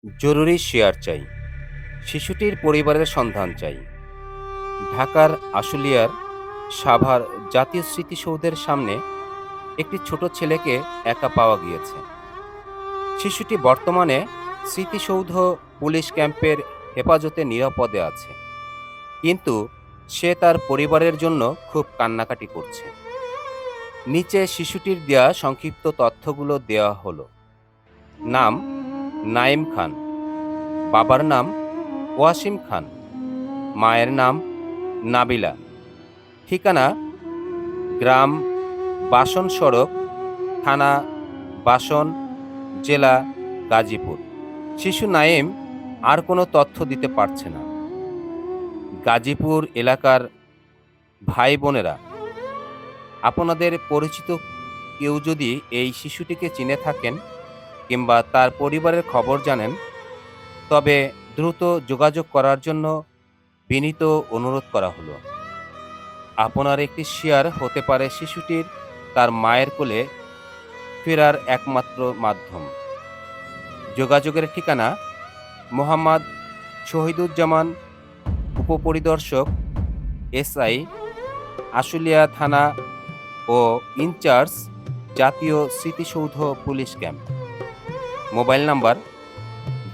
জরুরি শেয়ার চাই। শিশুটির পরিবারের সন্ধান চাই। ঢাকার আশুলিয়ার সাভার জাতীয় স্মৃতিসৌধের সামনে একটি ছোট ছেলেকে একা পাওয়া গিয়েছে। শিশুটি বর্তমানে স্মৃতিসৌধ পুলিশ ক্যাম্পের হেফাজতে নিরাপদে আছে, কিন্তু সে তার পরিবারের জন্য খুব কান্নাকাটি করছে। নিচে শিশুটির দেয়া সংক্ষিপ্ত তথ্যগুলো দেওয়া হলো। নাম নাইম খান, বাবার নাম ওয়াসিম খান, মায়ের নাম নাবিলা, ঠিকানা গ্রাম বাসন সড়ক, থানা বাসন, জেলা গাজীপুর। শিশু নাইম আর কোনো তথ্য দিতে পারছে না। গাজীপুর এলাকার ভাই বোনেরা, আপনাদের পরিচিত কেউ যদি এই শিশুটিকে চিনে থাকেন কিংবা তার পরিবারের খবর জানেন, তবে দ্রুত যোগাযোগ করার জন্য বিনীত অনুরোধ করা হলো। আপনার একটি শেয়ার হতে পারে শিশুটির তার মায়ের কোলে ফেরার একমাত্র মাধ্যম। যোগাযোগের ঠিকানা মোহাম্মদ শহীদুজ্জামান, উপপরিদর্শক, এসআই, আশুলিয়া থানা ও ইনচার্জ, জাতীয় স্মৃতিসৌধ পুলিশ ক্যাম্প। Mobile number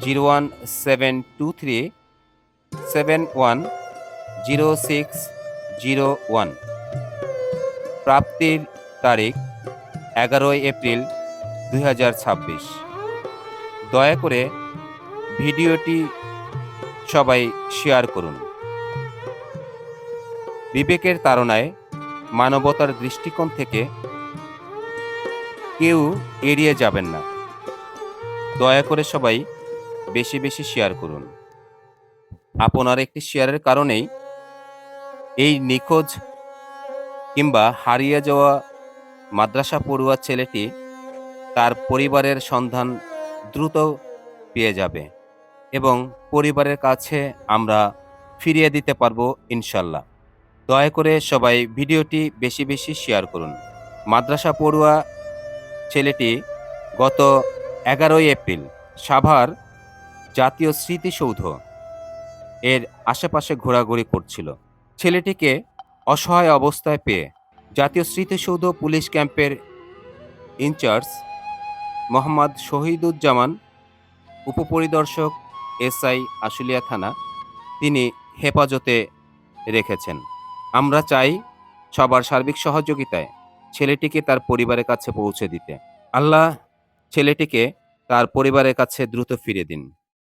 01723710601। প্রাপ্তির তারিখ 11 এপ্রিল 2026। দয়া করে ভিডিওটি সবাই শেয়ার করুন। বিবেকের তাড়নায়, মানবতার দৃষ্টিকোণ থেকে কেউ এড়িয়ে যাবেন না। দয়া করে সবাই বেশি বেশি শেয়ার করুন। আপনার একটি শেয়ারের কারণেই এই নিখোঁজ কিংবা হারিয়ে যাওয়া মাদ্রাসা পড়ুয়া ছেলেটি তার পরিবারের সন্ধান দ্রুত পেয়ে যাবে এবং পরিবারের কাছে আমরা ফিরিয়ে দিতে পারবো ইনশাল্লাহ। দয়া করে সবাই ভিডিওটি বেশি বেশি শেয়ার করুন। মাদ্রাসা পড়ুয়া ছেলেটি গত 11 এপ্রিল সাভার জাতীয় স্মৃতিসৌধ এর আশেপাশে ঘোরাঘুরি করছিল। ছেলেটিকে অসহায় অবস্থায় পেয়ে জাতীয় স্মৃতিসৌধ পুলিশ ক্যাম্পের ইনচার্জ মোহাম্মদ শহীদুজ্জামান, উপপরিদর্শক, এসআই, আশুলিয়া থানা, তিনি হেফাজতে রেখেছেন। আমরা চাই সবার সার্বিক সহযোগিতায় ছেলেটিকে তার পরিবারের কাছে পৌঁছে দিতে। আল্লাহ ছেলেটিকে তার পরিবারের কাছে দ্রুত ফিরিয়ে দিন।